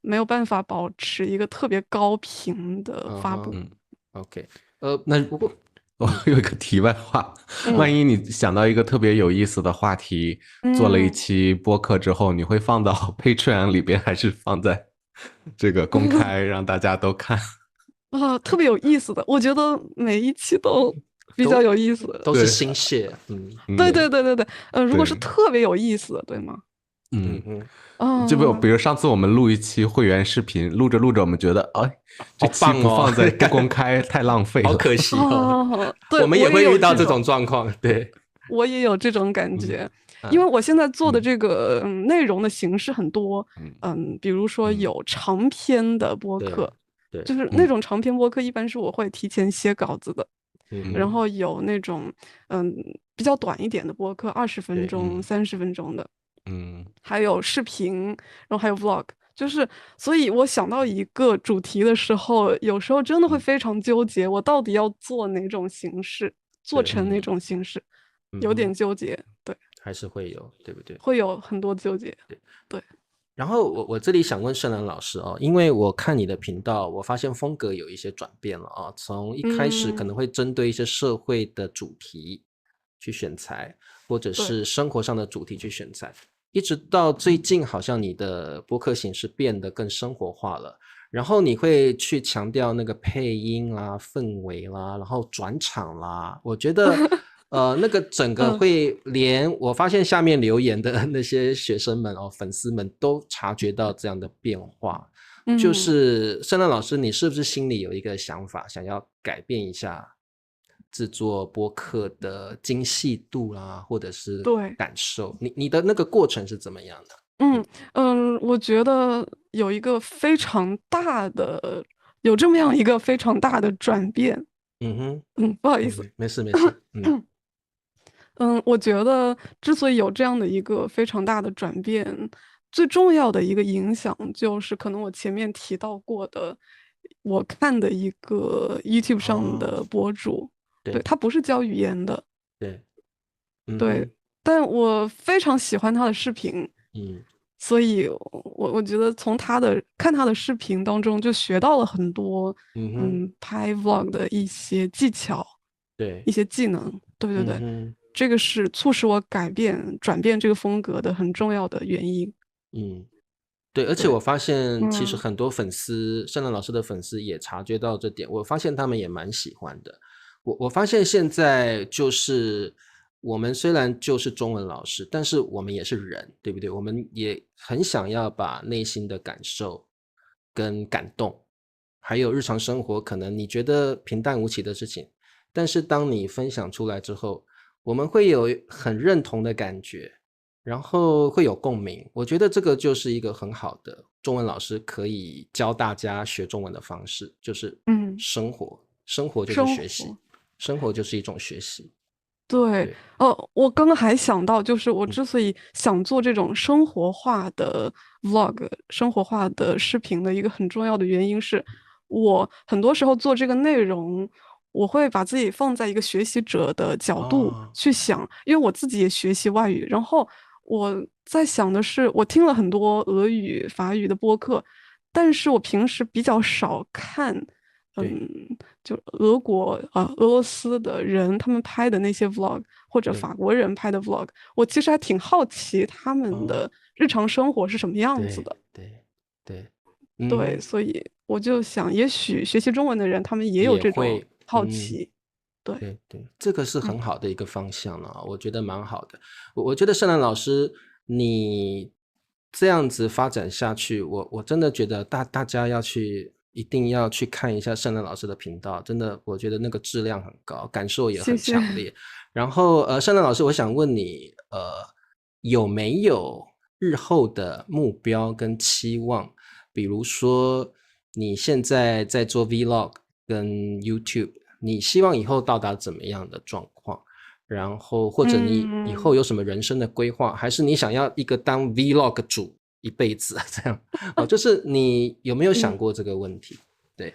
没有办法保持一个特别高频的发布。
OK，
那不过我有一个题外话，万一你想到一个特别有意思的话题，做了一期播客之后，你会放到 Patreon 里边，还是放在这个公开让大家都看？
特别有意思的，我觉得每一期都比较有意思的，
都是心血。
对，如果是特别有意思的，对吗？
就比如上次我们录一期会员视频，录着录着我们觉得这期不放在不公开太浪费了，
好可惜
对，
我们也会遇到这种状况。对，
我也有这种感觉。因为我现在做的这个内容的形式很多，比如说有长篇的播客，就是那种长篇播客一般是我会提前写稿子的，然后有那种比较短一点的播客，20分钟、30分钟的，还有视频，然后还有 vlog， 就是所以我想到一个主题的时候，有时候真的会非常纠结，我到底要做哪种形式，做成哪种形式，有点纠结。对，
还是会有，对不对？
会有很多纠结。对。
然后我这里想问盛兰老师因为我看你的频道，我发现风格有一些转变了从一开始可能会针对一些社会的主题去选材，或者是生活上的主题去选材，一直到最近好像你的播客形式变得更生活化了，然后你会去强调那个配音啦、氛围啦，然后转场啦，我觉得那个整个会连我发现下面留言的那些学生们粉丝们都察觉到这样的变化。就是盛兰老师，你是不是心里有一个想法，想要改变一下制作播客的精细度啦，或者是感受？你的那个过程是怎么样的？
我觉得有一个非常大的，有这么样一个非常大的转变。不好意思，
没事。
我觉得之所以有这样的一个非常大的转变，最重要的一个影响就是可能我前面提到过的，我看的一个 YouTube 上的博主，对，他不是教语言的，对，但我非常喜欢他的视频，所以我觉得从看他的视频当中就学到了很多，拍 vlog 的一些技巧，一些技能，对。这个是促使我转变这个风格的很重要的原因。
对，而且我发现其实很多粉丝，盛兰老师的粉丝也察觉到这点，我发现他们也蛮喜欢的。我发现现在就是我们虽然就是中文老师，但是我们也是人，对不对？我们也很想要把内心的感受跟感动，还有日常生活可能你觉得平淡无奇的事情，但是当你分享出来之后，我们会有很认同的感觉，然后会有共鸣。我觉得这个就是一个很好的中文老师可以教大家学中文的方式，就是生活就是学习，生活就是一种学习。
对，我刚刚还想到，就是我之所以想做这种生活化的 vlog、生活化的视频的一个很重要的原因是，我很多时候做这个内容，我会把自己放在一个学习者的角度去想，因为我自己也学习外语，然后我在想的是，我听了很多俄语、法语的播客，但是我平时比较少看就俄罗斯的人他们拍的那些 vlog， 或者法国人拍的 vlog， 我其实还挺好奇他们的日常生活是什么样子的。对，所以我就想，也许学习中文的人他们也有这种好奇。
对，这个是很好的一个方向了，我觉得蛮好的。我觉得盛兰老师你这样子发展下去，我真的觉得大家一定要去看一下盛兰老师的频道，真的我觉得那个质量很高，感受也很强烈。谢谢。然后盛兰老师，我想问你有没有日后的目标跟期望？比如说你现在在做 Vlog 跟 YouTube， 你希望以后到达怎么样的状况？然后或者你以后有什么人生的规划，还是你想要一个当 Vlog 主一辈子这样？就是你有没有想过这个问题？对，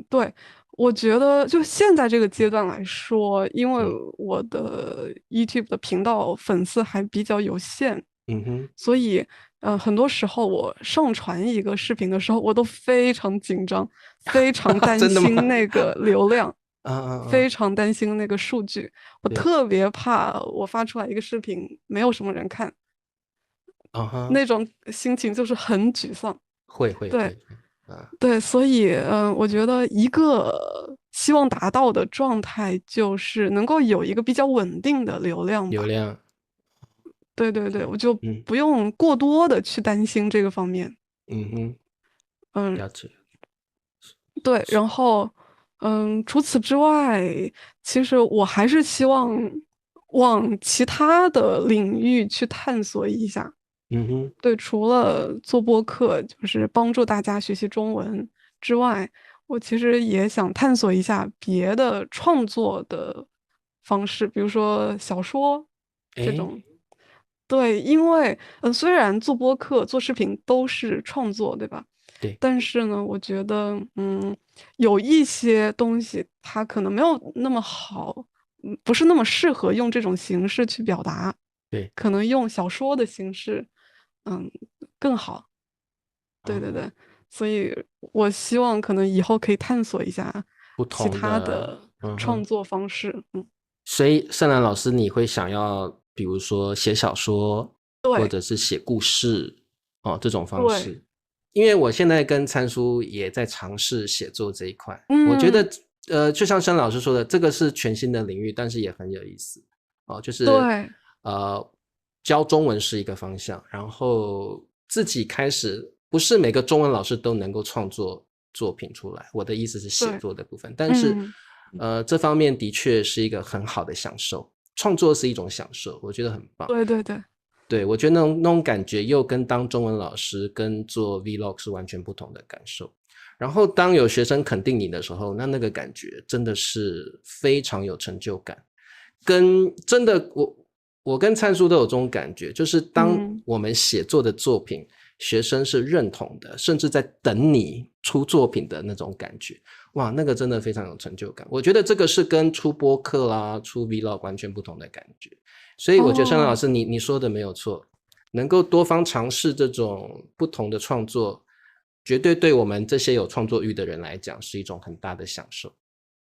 对，我觉得就现在这个阶段来说，因为我的 YouTube 的频道粉丝还比较有限，所以很多时候我上传一个视频的时候，我都非常紧张，非常担心那个流量。非常担心那个数据，我特别怕我发出来一个视频没有什么人看，那种心情就是很沮丧。
会，
对，所以我觉得一个希望达到的状态就是能够有一个比较稳定的流量。对，我就不用过多的去担心这个方面。
了解。
对，然后除此之外，其实我还是希望往其他的领域去探索一下。对，除了做播客，就是帮助大家学习中文之外，我其实也想探索一下别的创作的方式，比如说小说这种。对，因为虽然做播客、做视频都是创作，对吧？
对。
但是呢，我觉得有一些东西它可能没有那么好，不是那么适合用这种形式去表达。
对，
可能用小说的形式，更好。对，所以我希望可能以后可以探索一下其他的创作方式。
所以盛兰老师，你会想要比如说写小说，或者是写故事这种方式？因为我现在跟参叔也在尝试写作这一块，我觉得就像盛老师说的，这个是全新的领域，但是也很有意思就是教中文是一个方向，然后自己开始，不是每个中文老师都能够创作作品出来，我的意思是写作的部分，但是这方面的确是一个很好的享受，创作是一种享受，我觉得很棒。对，我觉得那种感觉又跟当中文老师跟做 Vlog 是完全不同的感受。然后当有学生肯定你的时候，那个感觉真的是非常有成就感，跟真的我跟灿叔都有这种感觉，就是当我们写作的作品学生是认同的，甚至在等你出作品的那种感觉，哇，那个真的非常有成就感。我觉得这个是跟出播客啦、出 Vlog 完全不同的感觉。所以我觉得盛兰老师你说的没有错，能够多方尝试这种不同的创作，绝对对我们这些有创作欲的人来讲是一种很大的享受。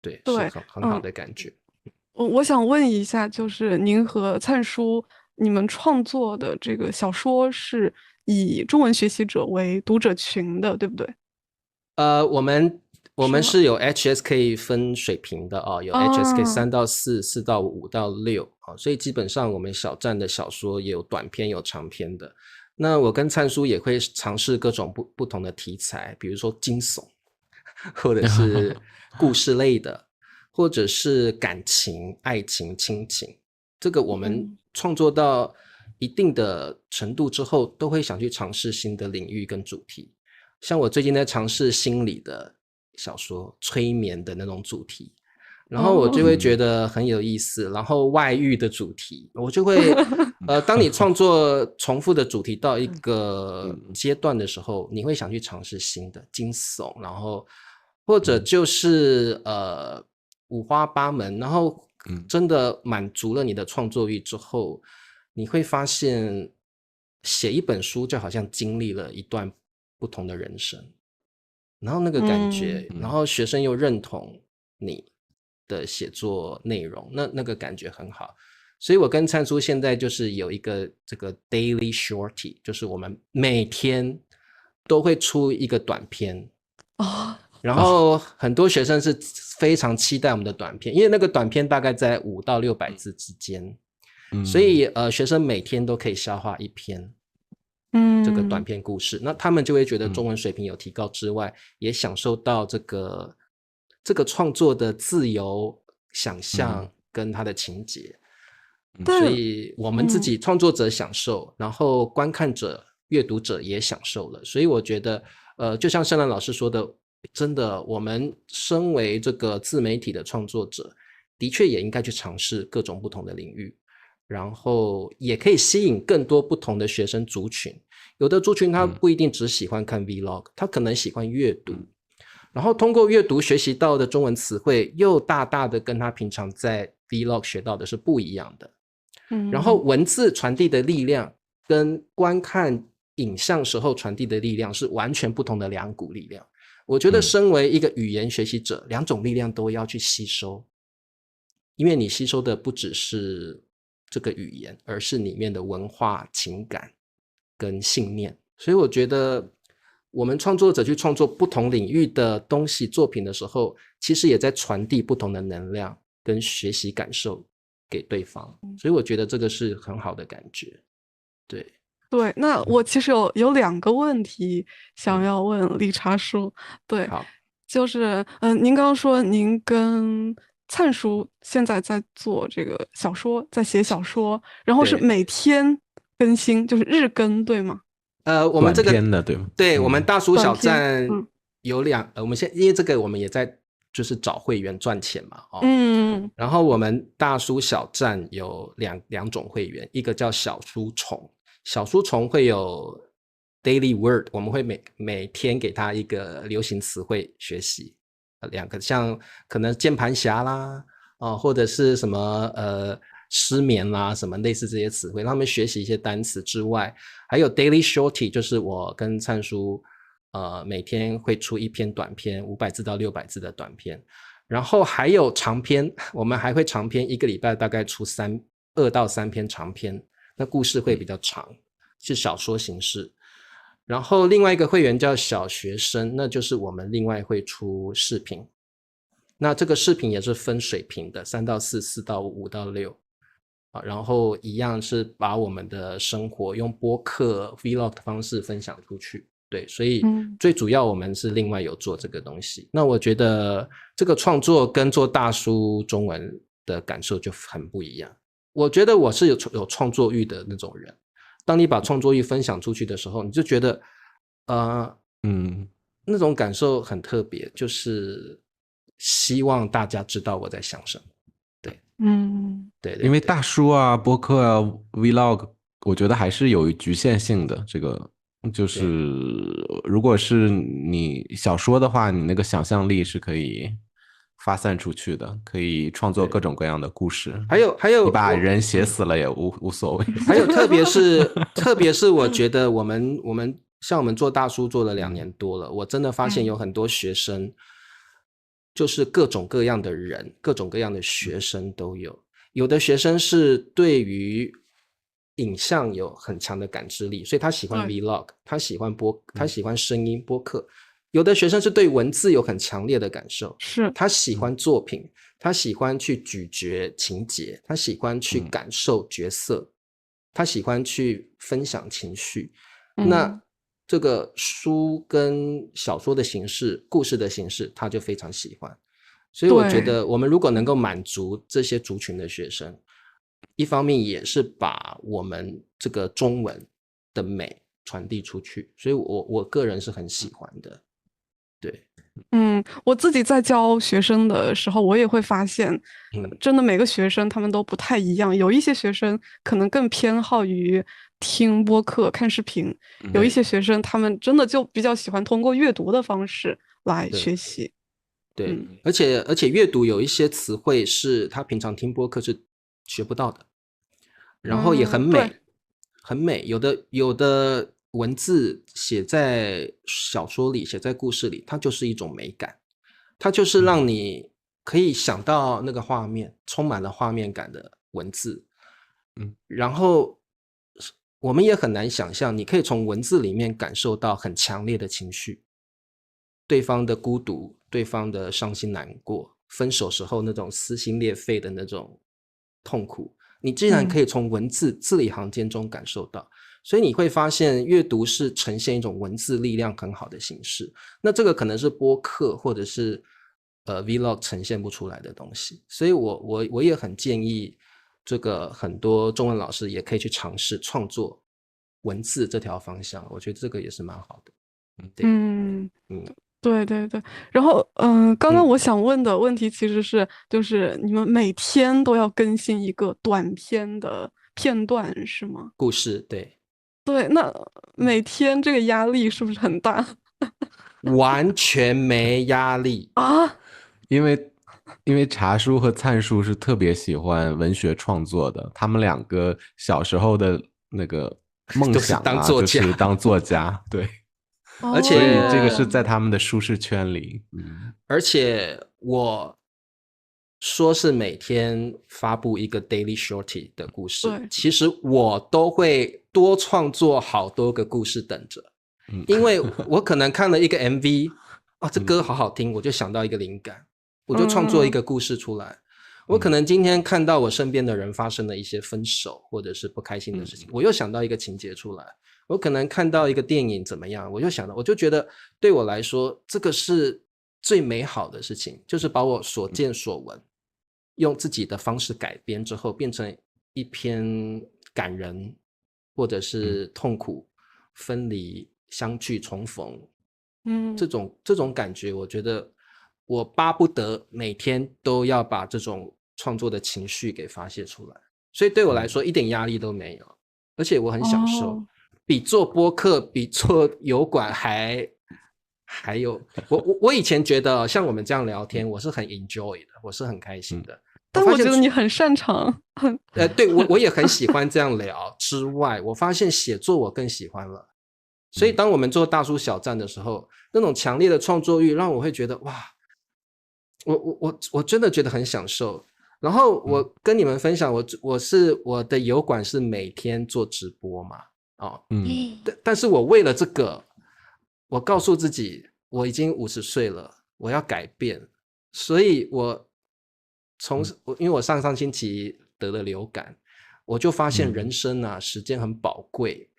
对，是很好的感觉。
我想问一下，就是您和灿叔你们创作的这个小说是以中文学习者为读者群的，对不对？
我们是有 HSK 分水平的有 HSK 3到4、4到5到6所以基本上我们小站的小说也有短篇有长篇的。那我跟灿叔也会尝试各种不同的题材，比如说惊悚，或者是故事类的，或者是感情、爱情、亲情。这个我们创作到一定的程度之后，都会想去尝试新的领域跟主题。像我最近在尝试心理的小说，催眠的那种主题，然后我就会觉得很有意思。然后外遇的主题，我就会当你创作重复的主题到一个阶段的时候，你会想去尝试新的惊悚，然后或者就是五花八门，然后真的满足了你的创作欲之后，你会发现写一本书就好像经历了一段不同的人生。然后那个感觉，然后学生又认同你的写作内容，那个感觉很好。所以我跟灿叔现在就是有一个这个 daily shorty， 就是我们每天都会出一个短片然后很多学生是非常期待我们的短片，因为那个短片大概在5到600字之间，所以学生每天都可以消化一篇这个短篇故事，那他们就会觉得中文水平有提高之外，也享受到这个创作的自由想象跟他的情节。所以我们自己创作者享受，然后观看者阅读者也享受了。所以我觉得就像盛兰老师说的，真的我们身为这个自媒体的创作者，的确也应该去尝试各种不同的领域，然后也可以吸引更多不同的学生族群。有的族群他不一定只喜欢看 vlog， 他可能喜欢阅读，然后通过阅读学习到的中文词汇又大大的跟他平常在 vlog 学到的是不一样的。然后文字传递的力量跟观看影像时候传递的力量是完全不同的两股力量。我觉得身为一个语言学习者，两种力量都要去吸收，因为你吸收的不只是这个语言，而是里面的文化、情感跟信念。所以我觉得我们创作者去创作不同领域的东西作品的时候，其实也在传递不同的能量跟学习感受给对方，所以我觉得这个是很好的感觉。对，
那我其实有2个问题想要问理查叔。对，就是您刚刚说您跟灿叔现在在做这个小说，在写小说，然后是每天更新，就是日更，对吗？
我们这个
短篇的对吗？
对，我们大叔小站有我们因为这个我们也在就是找会员赚钱嘛，然后我们大叔小站有两种会员，一个叫小书虫，小书虫会有 daily word， 我们会每天给他一个流行词汇学习，2个像可能键盘侠啦，或者是什么失眠啦，什么类似这些词汇，让他们学习一些单词之外，还有 daily shorty， 就是我跟灿叔每天会出一篇短篇，500字到600字的短篇，然后还有长篇，我们还会长篇，一个礼拜大概出2到3篇长篇，那故事会比较长，是小说形式。然后另外一个会员叫小学生，那就是我们另外会出视频，那这个视频也是分水平的，3到4、4到5、5到6，然后一样是把我们的生活用播客 vlog 的方式分享出去。对，所以最主要我们是另外有做这个东西。那我觉得这个创作跟做大叔中文的感受就很不一样。我觉得我是有创作欲的那种人，当你把创作欲分享出去的时候，你就觉得那种感受很特别，就是希望大家知道我在想什么。对，
因为大叔啊播客啊 vlog 我觉得还是有局限性的，这个就是如果是你小说的话，你那个想象力是可以发散出去的，可以创作各种各样的故事。
还有
你把人写死了也无所谓。
还有特别是我觉得我们像我们做大叔做了2年多了，我真的发现有很多学生就是各种各样的人，各种各样的学生都有。有的学生是对于影像有很强的感知力，所以他喜欢 vlog， 他喜欢声音播客。有的学生是对文字有很强烈的感受，
是
他喜欢作品，他喜欢去咀嚼情节，他喜欢去感受角色，他喜欢去分享情绪。那这个书跟小说的形式，故事的形式，他就非常喜欢。所以我觉得我们如果能够满足这些族群的学生，一方面也是把我们这个中文的美传递出去，所以我个人是很喜欢的。对，
我自己在教学生的时候，我也会发现，真的每个学生他们都不太一样。有一些学生可能更偏好于听播客、看视频，有一些学生他们真的就比较喜欢通过阅读的方式来学习。
对，而且阅读有一些词汇是他平常听播客是学不到的，然后也很美，很美。有的文字写在小说里，写在故事里，它就是一种美感，它就是让你可以想到那个画面，充满了画面感的文字。然后我们也很难想象，你可以从文字里面感受到很强烈的情绪，对方的孤独，对方的伤心难过，分手时候那种撕心裂肺的那种痛苦，你竟然可以从文字字里行间中感受到。所以你会发现阅读是呈现一种文字力量很好的形式，那这个可能是播客或者是vlog 呈现不出来的东西。所以我也很建议这个很多中文老师也可以去尝试创作文字这条方向，我觉得这个也是蛮好的。
对对对。然后刚刚我想问的问题其实是就是你们每天都要更新一个短篇的片段是吗？
故事，对
对，那每天这个压力是不是很大？
完全没压力
啊，
因为茶叔和灿叔是特别喜欢文学创作的，他们两个小时候的那个梦想啊，就是当作家，对，
而且
所以这个是在他们的舒适圈里。
而且我说是每天发布一个 daily shorty 的故事，其实我都会多创作好多个故事等着，因为我可能看了一个 MV 啊，这歌好好听，我就想到一个灵感，我就创作一个故事出来。我可能今天看到我身边的人发生了一些分手或者是不开心的事情，我又想到一个情节出来。我可能看到一个电影怎么样，我就想到，我就觉得对我来说，这个是最美好的事情，就是把我所见所闻，用自己的方式改编之后，变成一篇感人，或者是痛苦、分离、相聚、重逢，这种感觉，我觉得我巴不得每天都要把这种创作的情绪给发泄出来，所以对我来说一点压力都没有，而且我很享受。比做播客比做油管还有我以前觉得像我们这样聊天我是很 enjoy 的，我是很开心的，
但我觉得你很擅长
对，我也很喜欢这样聊之外，我发现写作我更喜欢了，所以当我们做大叔小站的时候，那种强烈的创作欲让我会觉得哇，我真的觉得很享受。然后我跟你们分享，我的油管是每天做直播嘛，但是我为了这个，我告诉自己我已经50岁了，我要改变，所以因为我上星期得了流感，我就发现人生啊，时间很宝贵，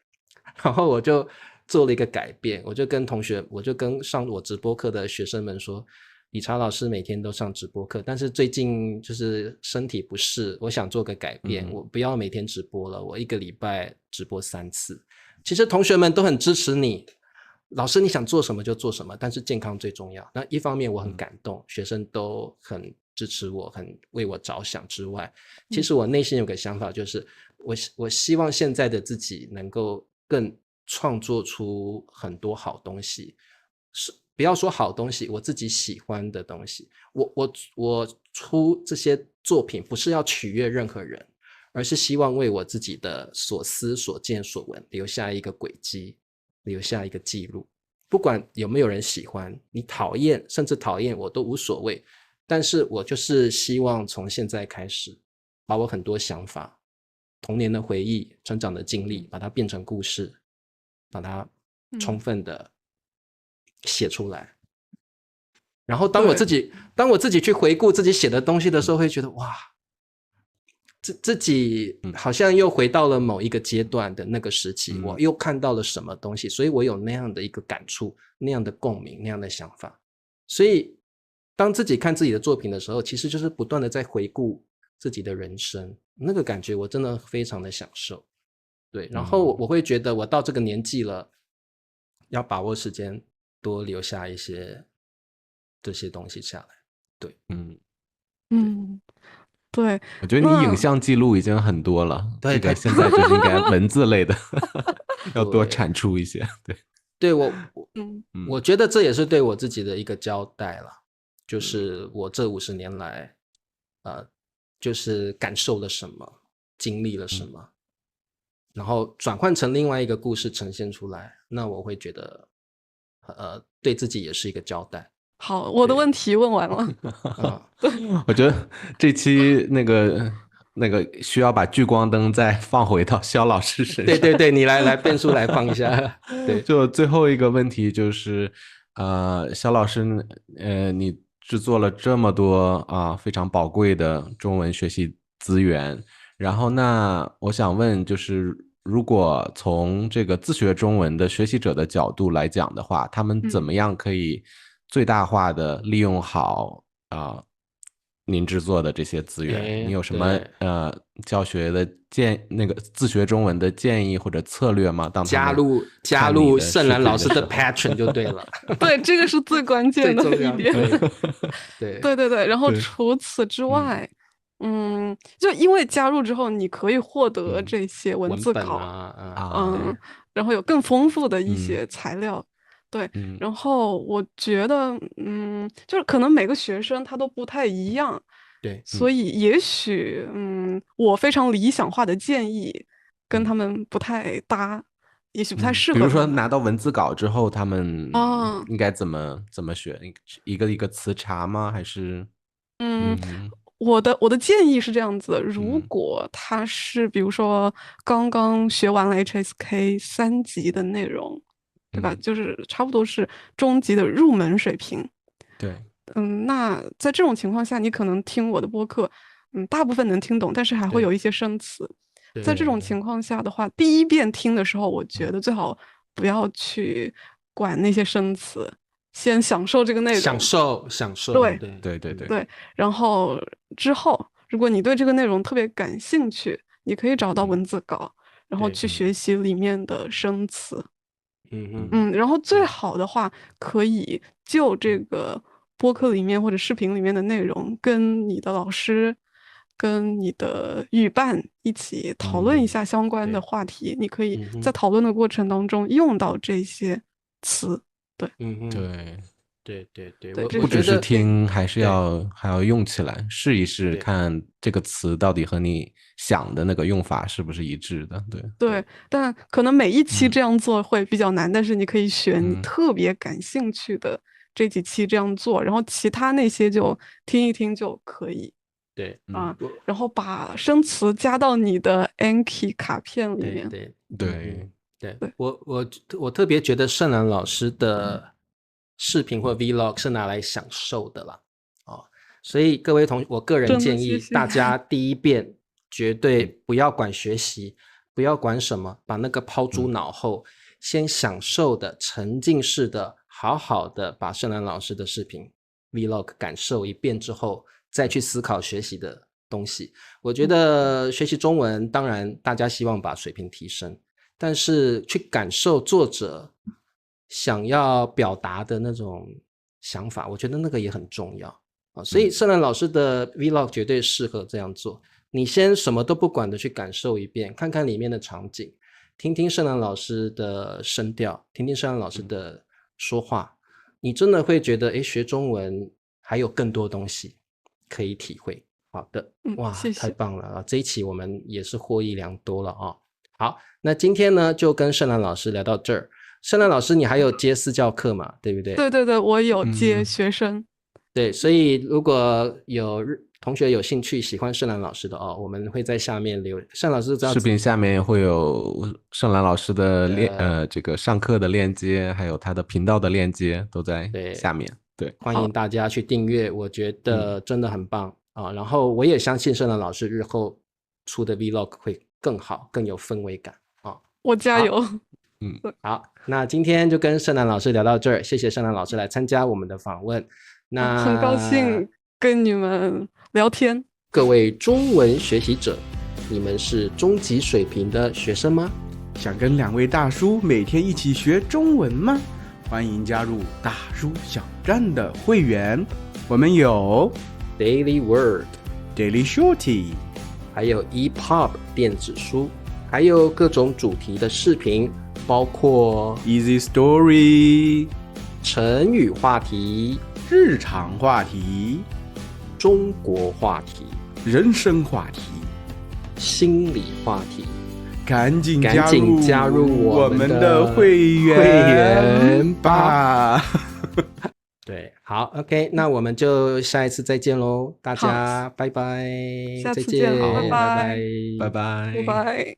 然后我就做了一个改变，我就跟上我直播课的学生们说，理查老师每天都上直播课，但是最近就是身体不适，我想做个改变，我不要每天直播了，我1个礼拜直播3次。其实同学们都很支持你，老师你想做什么就做什么，但是健康最重要。那一方面我很感动，学生都很支持我，很为我着想之外，其实我内心有个想法，就是我希望现在的自己能够更创作出很多好东西，不要说好东西，我自己喜欢的东西。我出这些作品不是要取悦任何人，而是希望为我自己的所思所见所闻留下一个轨迹，留下一个记录。不管有没有人喜欢，你讨厌甚至讨厌我都无所谓，但是我就是希望从现在开始，把我很多想法、童年的回忆、成长的经历，把它变成故事，把它充分的写出来。然后当我自己去回顾自己写的东西的时候，会觉得哇，自己好像又回到了某一个阶段的那个时期，我又看到了什么东西，所以我有那样的一个感触，那样的共鸣，那样的想法。所以当自己看自己的作品的时候，其实就是不断的在回顾自己的人生，那个感觉我真的非常的享受。对，然后我会觉得我到这个年纪了，要把握时间，多留下一些这些东西下来。对，
对，
我觉得你影像记录已经很多了，
对，
这个现在就是应该文字类的要多产出一些。
对，我觉得这也是对我自己的一个交代了，就是我这50年来，就是感受了什么，经历了什么，然后转换成另外一个故事呈现出来，那我会觉得对自己也是一个交代。
好，我的问题问完了。
我觉得这期那个需要把聚光灯再放回到肖老师身上。
对，你来变数来放一下。对，
就最后一个问题就是肖老师你制作了这么多非常宝贵的中文学习资源，然后那我想问就是如果从这个自学中文的学习者的角度来讲的话，他们怎么样可以最大化的利用好您制作的这些资源？你有什么教学的那个自学中文的建议或者策略吗？当
加入盛兰老师的 Patreon 就对了。
对，这个是最关键的一点。对。然后除此之外，就因为加入之后，你可以获得这些文字稿然后有更丰富的一些材料。对，然后我觉得，就是可能每个学生他都不太一样，
对，
所以也许，我非常理想化的建议跟他们不太搭，也许不太适合。
比如说拿到文字稿之后，他们应该怎么学？一个一个词查吗？还是？
我的建议是这样子的，如果他是比如说刚刚学完了 HSK 3级的内容。对吧？就是差不多是中级的入门水平。
对，
那在这种情况下，你可能听我的播客，大部分能听懂，但是还会有一些生词。在这种情况下的话，第一遍听的时候，我觉得最好不要去管那些生词，先享受这个内容。享
受。
对。
然后之后，如果你对这个内容特别感兴趣，你可以找到文字稿，然后去学习里面的生词。然后最好的话，可以就这个播客里面或者视频里面的内容，跟你的老师、跟你的语伴一起讨论一下相关的话题。你可以在讨论的过程当中用到这些词。
对，
不只是听，还要用起来，试一试，看这个词到底和你想的那个用法是不是一致的。
对，但可能每一期这样做会比较难，但是你可以选你特别感兴趣的这几期这样做，然后其他那些就听一听就可以。
对
然后把生词加到你的 Anki 卡片里面。
对，我特别觉得盛兰老师的视频或 Vlog 是拿来享受的啦，所以各位我个人建议大家第一遍绝对不要管学习，不要管什么，把那个抛诸脑后，先享受的沉浸式的好好的把盛兰老师的视频 Vlog 感受一遍之后，再去思考学习的东西。我觉得学习中文当然大家希望把水平提升，但是去感受作者想要表达的那种想法，我觉得那个也很重要所以盛兰老师的 Vlog 绝对适合这样做。你先什么都不管的去感受一遍，看看里面的场景，听听盛兰老师的声调，听听盛兰老师的说话，你真的会觉得学中文还有更多东西可以体会。好的，哇，
谢谢，
太棒了这一期我们也是获益良多了好，那今天呢就跟盛兰老师聊到这儿。盛兰老师你还有接私教课嘛，对不对？
对，我有接学生。
对，所以如果有同学有兴趣喜欢盛兰老师的我们会在下面留盛兰老师
视频下面会有盛兰老师的这个上课的链接，还有他的频道的链接都在下面。对，
欢迎大家去订阅，我觉得真的很棒然后我也相信盛兰老师日后出的 Vlog 会更好，更有氛围感
我加油。
好，那今天就跟盛兰老师聊到这儿，谢谢盛兰老师来参加我们的访问。那
很高兴跟你们聊天。
各位中文学习者，你们是中级水平的学生吗？
想跟2位大叔每天一起学中文吗？欢迎加入大叔小站的会员，我们有
Daily
Word、Daily Shorty，
还有 EPUB 电子书，还有各种主题的视频，包括
Easy Story、
成语话题、
日常话题、
中国话题、
人生话题、
心理话题、
赶紧
加入我们
的会员吧。
对，好 ，OK， 那我们就下一次再见喽，大家拜拜，
下次见，拜拜，
拜拜，
拜拜。